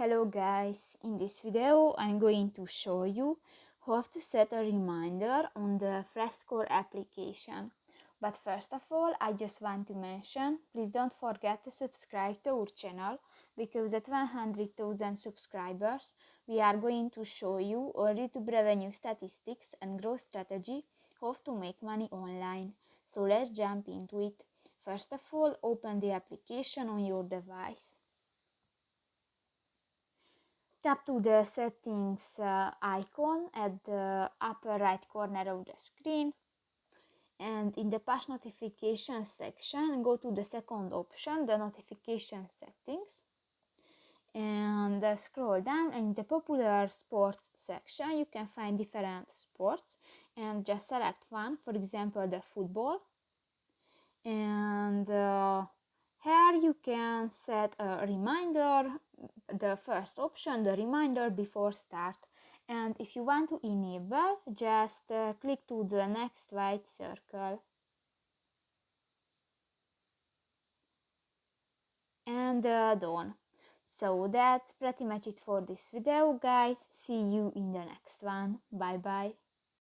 Hello guys, in this video I'm going to show you how to set a reminder on the Flashscore application. But first of all, I just want to mention, please don't forget to subscribe to our channel, because at 100,000 subscribers we are going to show you our YouTube revenue statistics and growth strategy, how to make money online. So let's jump into it. First of all, open the application on your device. Tap to the settings icon at the upper right corner of the screen, and in the push notification section go to the second option, the notification settings, and scroll down. In the popular sports section you can find different sports and just select one, for example the football, and here you can set a reminder, the first option, the reminder before start. And if you want to enable, just click to the next white circle. And done. So that's pretty much it for this video, guys. See you in the next one. Bye bye.